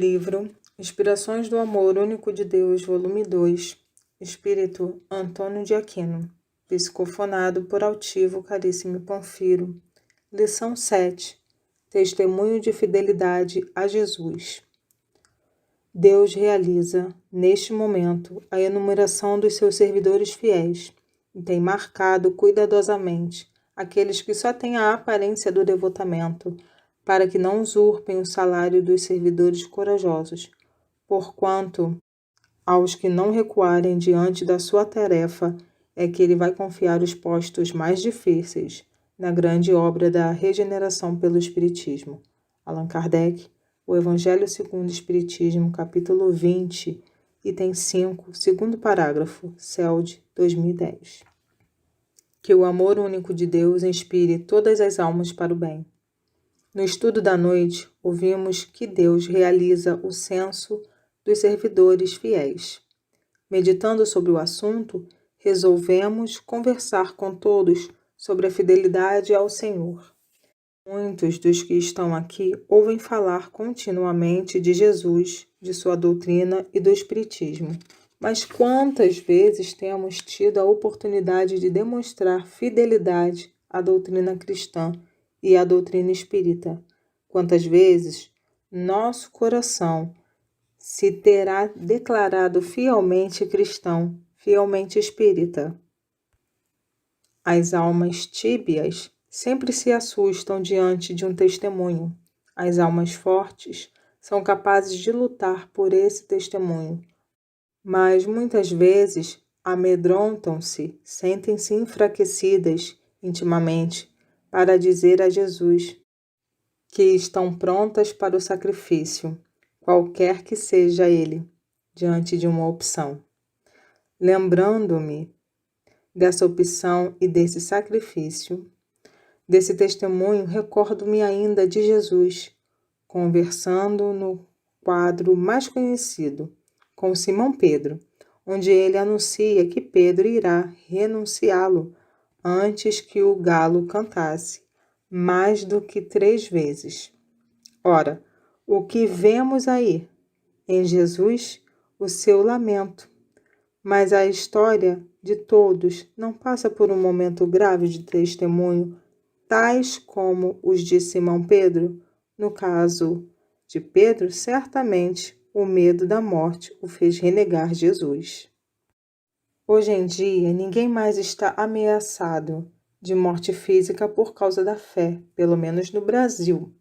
livro Inspirações do Amor Único de Deus, volume 2, Espírito Antônio de Aquino, psicofonado por Altivo Caríssimo Panfiro. Lição 7. Testemunho de fidelidade a Jesus. Deus realiza, neste momento, a enumeração dos seus servidores fiéis e tem marcado cuidadosamente aqueles que só têm a aparência do devotamento, para que não usurpem o salário dos servidores corajosos, porquanto aos que não recuarem diante da sua tarefa é que ele vai confiar os postos mais difíceis na grande obra da regeneração pelo Espiritismo. Allan Kardec, O Evangelho segundo o Espiritismo, capítulo 20, item 5, segundo parágrafo, CELD, 2010. Que o amor único de Deus inspire todas as almas para o bem. No estudo da noite, ouvimos que Deus realiza o censo dos servidores fiéis. Meditando sobre o assunto, resolvemos conversar com todos sobre a fidelidade ao Senhor. Muitos dos que estão aqui ouvem falar continuamente de Jesus, de sua doutrina e do Espiritismo. Mas quantas vezes temos tido a oportunidade de demonstrar fidelidade à doutrina cristã e à doutrina espírita? Quantas vezes nosso coração se terá declarado fielmente cristão, fielmente espírita? As almas tíbias sempre se assustam diante de um testemunho. As almas fortes são capazes de lutar por esse testemunho, mas muitas vezes amedrontam-se, sentem-se enfraquecidas intimamente para dizer a Jesus que estão prontas para o sacrifício, qualquer que seja ele, diante de uma opção. Lembrando-me dessa opção e desse sacrifício, desse testemunho, recordo-me ainda de Jesus, conversando no quadro mais conhecido, com Simão Pedro, onde ele anuncia que Pedro irá renunciá-lo antes que o galo cantasse, mais do que 3 vezes. Ora, o que vemos aí? Em Jesus, o seu lamento. Mas a história de todos não passa por um momento grave de testemunho, tais como os de Simão Pedro. No caso de Pedro, certamente o medo da morte o fez renegar Jesus. Hoje em dia, ninguém mais está ameaçado de morte física por causa da fé, pelo menos no Brasil.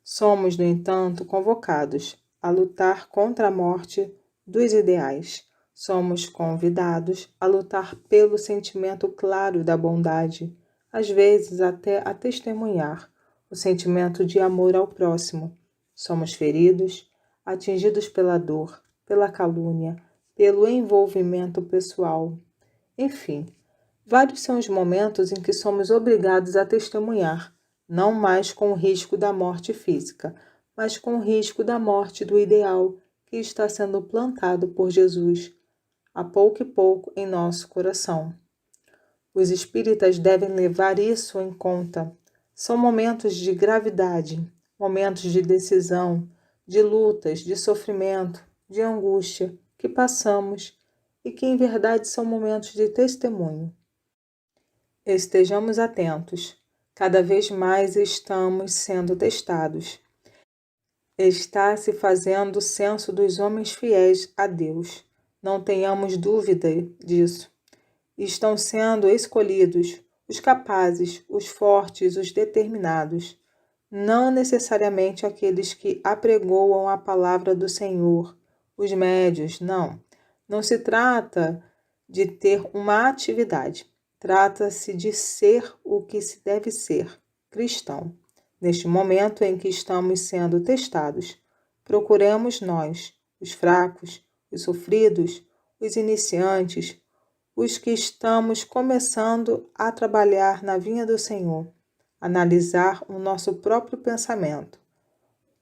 Somos, no entanto, convocados a lutar contra a morte dos ideais. Somos convidados a lutar pelo sentimento claro da bondade, às vezes até a testemunhar o sentimento de amor ao próximo. Somos feridos, atingidos pela dor, pela calúnia, pelo envolvimento pessoal. Enfim, vários são os momentos em que somos obrigados a testemunhar, não mais com o risco da morte física, mas com o risco da morte do ideal que está sendo plantado por Jesus, a pouco e pouco, em nosso coração. Os espíritas devem levar isso em conta. São momentos de gravidade, momentos de decisão, de lutas, de sofrimento, de angústia que passamos e que, em verdade, são momentos de testemunho. Estejamos atentos. Cada vez mais estamos sendo testados. Está se fazendo o censo dos homens fiéis a Deus. Não tenhamos dúvida disso. Estão sendo escolhidos os capazes, os fortes, os determinados. Não necessariamente aqueles que apregoam a palavra do Senhor, os médios, não. Não se trata de ter uma atividade. Trata-se de ser o que se deve ser, cristão. Neste momento em que estamos sendo testados, procuremos nós, os fracos, os sofridos, os iniciantes, os que estamos começando a trabalhar na vinha do Senhor, analisar o nosso próprio pensamento,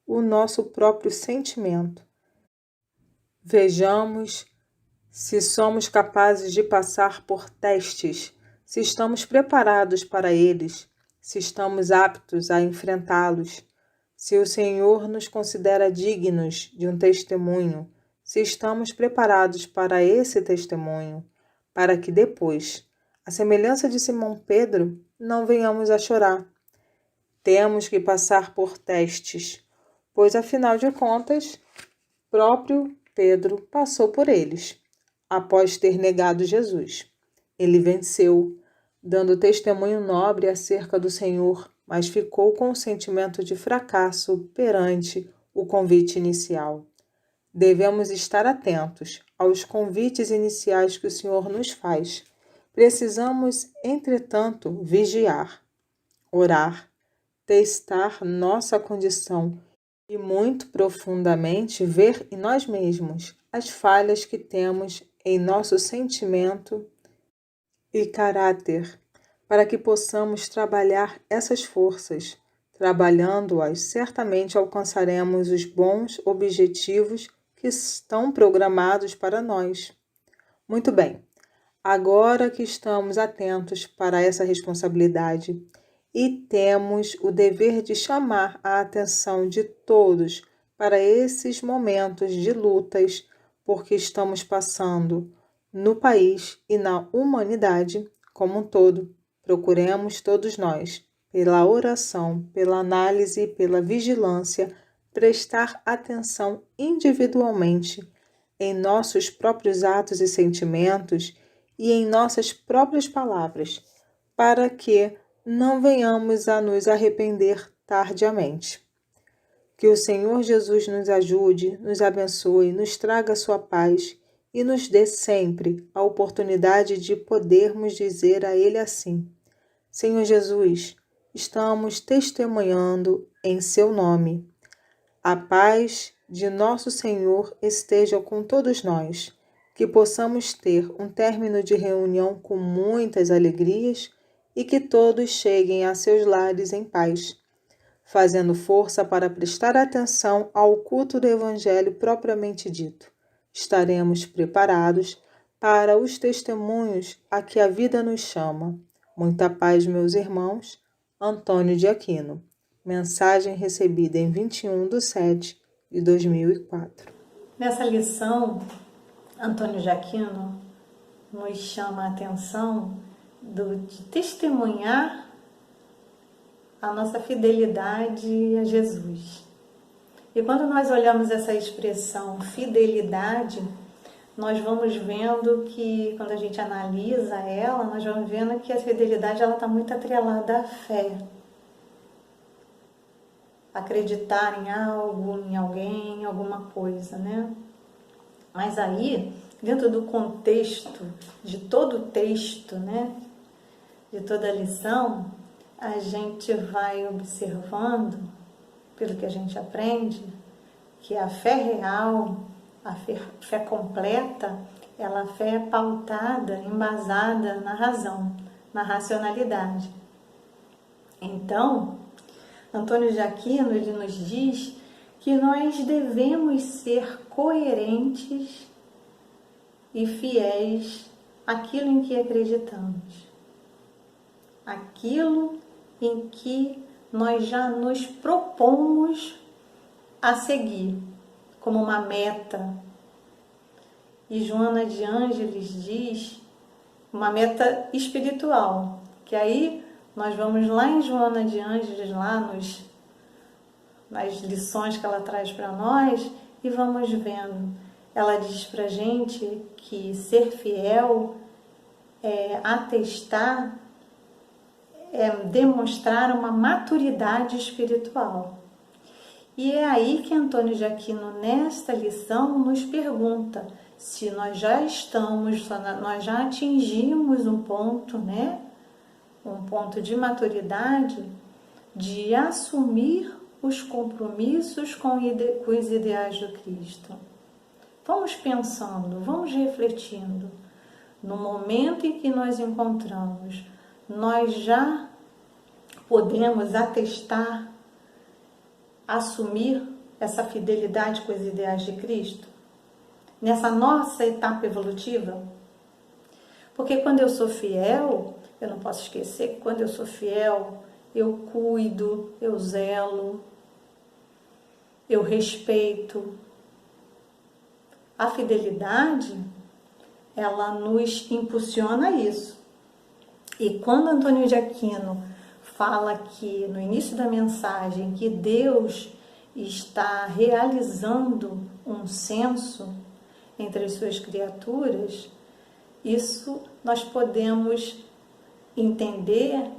o nosso próprio sentimento. Vejamos se somos capazes de passar por testes, se estamos preparados para eles, se estamos aptos a enfrentá-los. Se o Senhor nos considera dignos de um testemunho, se estamos preparados para esse testemunho, para que depois, à semelhança de Simão Pedro, não venhamos a chorar. Temos que passar por testes, pois afinal de contas, próprio Pedro passou por eles, após ter negado Jesus. Ele venceu, dando testemunho nobre acerca do Senhor, mas ficou com o sentimento de fracasso perante o convite inicial. Devemos estar atentos aos convites iniciais que o Senhor nos faz. Precisamos, entretanto, vigiar, orar, testar nossa condição e muito profundamente ver em nós mesmos as falhas que temos em nosso sentimento e caráter, para que possamos trabalhar essas forças. Trabalhando-as, certamente alcançaremos os bons objetivos que estão programados para nós. Muito bem, agora que estamos atentos para essa responsabilidade e temos o dever de chamar a atenção de todos para esses momentos de lutas porque estamos passando no país e na humanidade como um todo, procuremos todos nós, pela oração, pela análise e pela vigilância, prestar atenção individualmente em nossos próprios atos e sentimentos e em nossas próprias palavras, para que não venhamos a nos arrepender tardiamente. Que o Senhor Jesus nos ajude, nos abençoe, nos traga sua paz e nos dê sempre a oportunidade de podermos dizer a Ele assim: Senhor Jesus, estamos testemunhando em seu nome. A paz de nosso Senhor esteja com todos nós, que possamos ter um término de reunião com muitas alegrias e que todos cheguem a seus lares em paz, fazendo força para prestar atenção ao culto do Evangelho propriamente dito. Estaremos preparados para os testemunhos a que a vida nos chama. Muita paz, meus irmãos. Antônio de Aquino. Mensagem recebida em 21/7/2004. Nessa lição, Antônio de Aquino nos chama a atenção de testemunhar a nossa fidelidade a Jesus. E quando nós olhamos essa expressão fidelidade, nós vamos vendo que, quando a gente analisa ela, nós vamos vendo que a fidelidade está muito atrelada à fé. Acreditar em algo, em alguém, em alguma coisa, né? Mas aí, dentro do contexto de todo o texto, né? De toda a lição, a gente vai observando, pelo que a gente aprende, que a fé real, a fé completa, ela é fé pautada, embasada na razão, na racionalidade. Então, Antônio de Aquino, ele nos diz que nós devemos ser coerentes e fiéis àquilo em que acreditamos, aquilo em que nós já nos propomos a seguir como uma meta. E Joana de Ângeles diz uma meta espiritual, que aí nós vamos lá em Joana de Ângeles, lá nas lições que ela traz para nós, e vamos vendo. Ela diz para gente que ser fiel é atestar, é demonstrar uma maturidade espiritual. E é aí que Antônio de Aquino, nesta lição, nos pergunta se nós já atingimos um ponto, né? Um ponto de maturidade, de assumir os compromissos com os ideais do Cristo. Vamos pensando, vamos refletindo. No momento em que nós encontramos, nós já podemos atestar, assumir essa fidelidade com os ideais de Cristo? Nessa nossa etapa evolutiva? Porque quando eu sou fiel, eu não posso esquecer que quando eu sou fiel, eu cuido, eu zelo, eu respeito. A fidelidade, ela nos impulsiona a isso. E quando Antônio de Aquino fala que, no início da mensagem, que Deus está realizando um censo entre as suas criaturas, isso nós podemos entender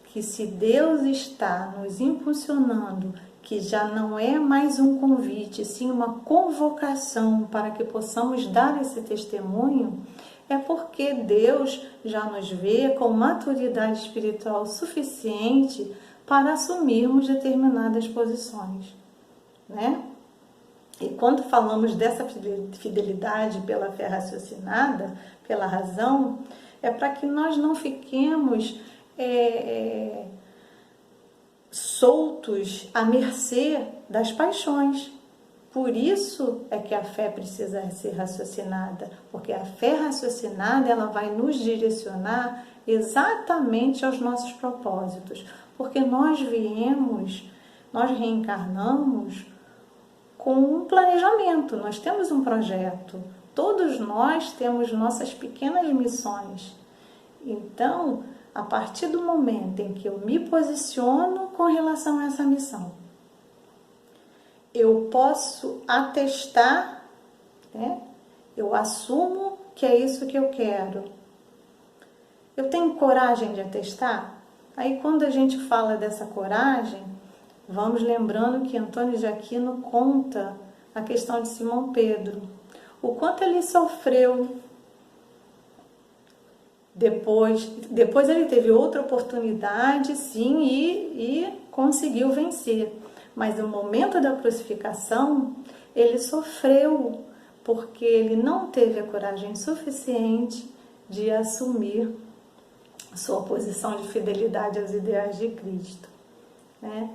que se Deus está nos impulsionando, que já não é mais um convite, sim uma convocação para que possamos dar esse testemunho, é porque Deus já nos vê com maturidade espiritual suficiente para assumirmos determinadas posições, né? E quando falamos dessa fidelidade pela fé raciocinada, pela razão, é para que nós não fiquemos soltos à mercê das paixões. Por isso é que a fé precisa ser raciocinada, porque a fé raciocinada ela vai nos direcionar exatamente aos nossos propósitos, porque nós reencarnamos com um planejamento, nós temos um projeto, todos nós temos nossas pequenas missões. Então, a partir do momento em que eu me posiciono com relação a essa missão, eu posso atestar, né? Eu assumo que é isso que eu quero. Eu tenho coragem de atestar? Aí quando a gente fala dessa coragem, vamos lembrando que Antônio de Aquino conta a questão de Simão Pedro. O quanto ele sofreu. Depois ele teve outra oportunidade, sim, e conseguiu vencer. Mas no momento da crucificação, ele sofreu, porque ele não teve a coragem suficiente de assumir sua posição de fidelidade aos ideais de Cristo, né?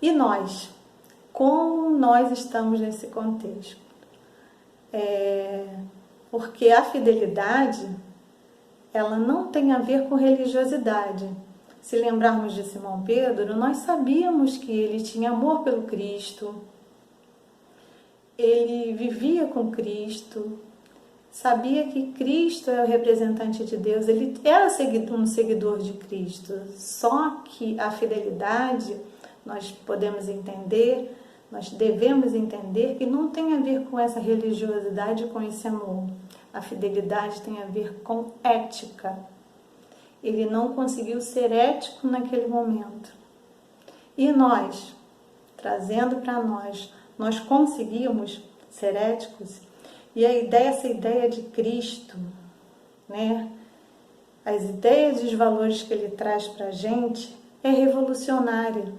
E nós, como nós estamos nesse contexto? Porque a fidelidade, ela não tem a ver com religiosidade. Se lembrarmos de Simão Pedro, nós sabíamos que ele tinha amor pelo Cristo, ele vivia com Cristo, sabia que Cristo é o representante de Deus, ele era um seguidor de Cristo. Só que a fidelidade, nós podemos entender, nós devemos entender que não tem a ver com essa religiosidade, com esse amor. A fidelidade tem a ver com ética. Ele não conseguiu ser ético naquele momento. E nós, trazendo para nós conseguimos ser éticos? E essa ideia de Cristo, né? As ideias e os valores que ele traz para a gente é revolucionária.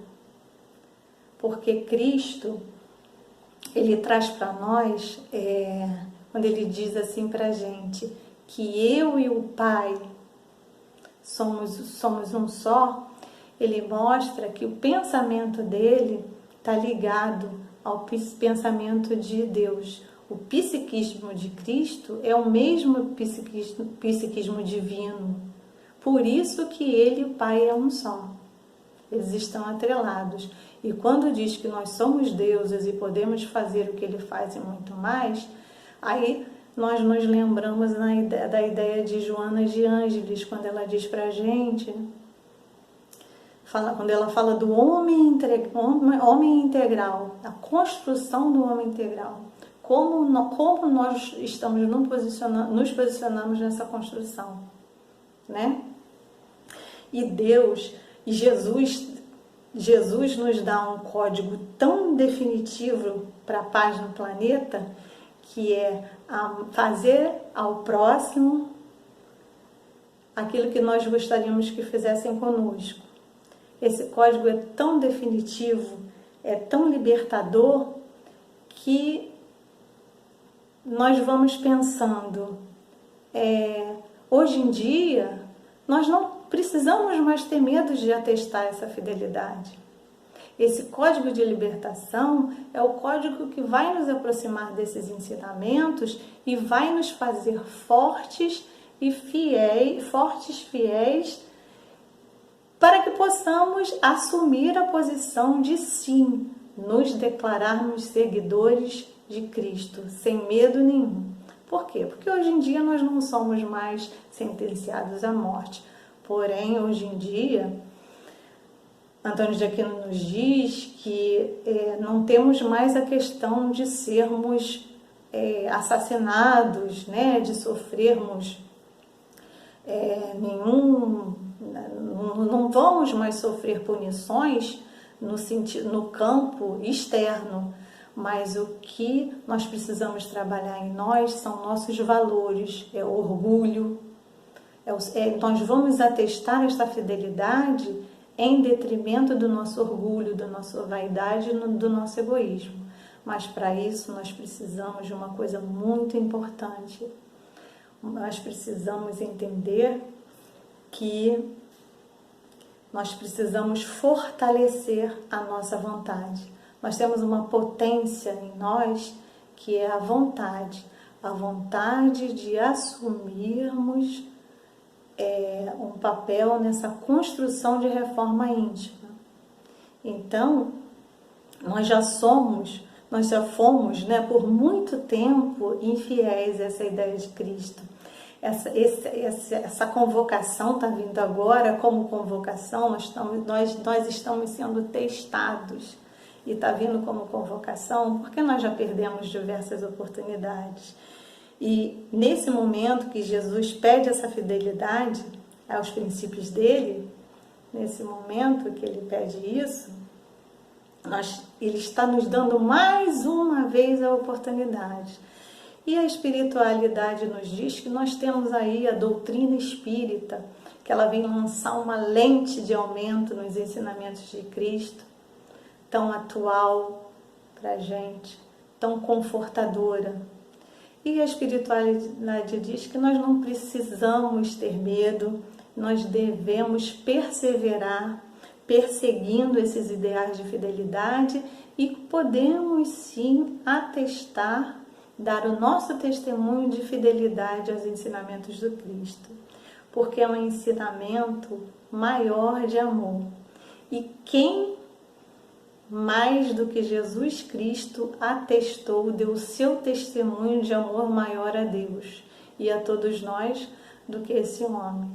Porque Cristo, ele traz para nós, quando ele diz assim para a gente, que eu e o Pai somos um só, ele mostra que o pensamento dele está ligado ao pensamento de Deus. O psiquismo de Cristo é o mesmo psiquismo divino. Por isso que ele e o Pai é um só. Eles estão atrelados. E quando diz que nós somos deuses e podemos fazer o que ele faz e muito mais, aí nós nos lembramos da ideia de Joana de Ângeles, quando ela diz para a gente, quando ela fala do homem integral, a construção do homem integral, como nós estamos nos posicionamos nessa construção, né? E Jesus nos dá um código tão definitivo para a paz no planeta, que é fazer ao próximo aquilo que nós gostaríamos que fizessem conosco. Esse código é tão definitivo, é tão libertador, que nós vamos pensando, hoje em dia, nós não precisamos mais ter medo de atestar essa fidelidade. Esse código de libertação é o código que vai nos aproximar desses ensinamentos e vai nos fazer fortes fiéis, para que possamos assumir a posição de sim, nos declararmos seguidores de Cristo, sem medo nenhum. Por quê? Porque hoje em dia nós não somos mais sentenciados à morte. Porém, hoje em dia, Antônio de Aquino nos diz que não temos mais a questão de sermos assassinados, né, de sofrermos não vamos mais sofrer punições no campo externo, mas o que nós precisamos trabalhar em nós são nossos valores, é o orgulho. Nós vamos atestar esta fidelidade em detrimento do nosso orgulho, da nossa vaidade, do nosso egoísmo. Mas para isso nós precisamos de uma coisa muito importante. Nós precisamos entender que nós precisamos fortalecer a nossa vontade. Nós temos uma potência em nós que é a vontade de assumirmos um papel nessa construção de reforma íntima. Então, nós já fomos, né, por muito tempo infiéis a essa ideia de Cristo. Essa convocação está vindo agora como convocação, nós estamos sendo testados e está vindo como convocação porque nós já perdemos diversas oportunidades. E nesse momento que Jesus pede essa fidelidade aos princípios dele, nesse momento que ele pede isso, ele está nos dando mais uma vez a oportunidade. E a espiritualidade nos diz que nós temos aí a doutrina espírita, que ela vem lançar uma lente de aumento nos ensinamentos de Cristo, tão atual para a gente, tão confortadora. E a espiritualidade diz que nós não precisamos ter medo, nós devemos perseverar, perseguindo esses ideais de fidelidade e podemos sim atestar, dar o nosso testemunho de fidelidade aos ensinamentos do Cristo, porque é um ensinamento maior de amor. E quem mais do que Jesus Cristo atestou, deu o seu testemunho de amor maior a Deus e a todos nós do que esse homem?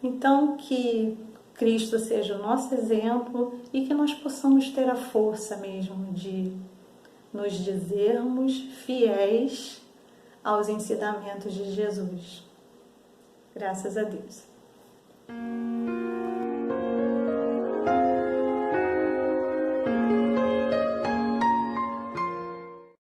Então, que Cristo seja o nosso exemplo e que nós possamos ter a força mesmo de nos dizermos fiéis aos ensinamentos de Jesus. Graças a Deus.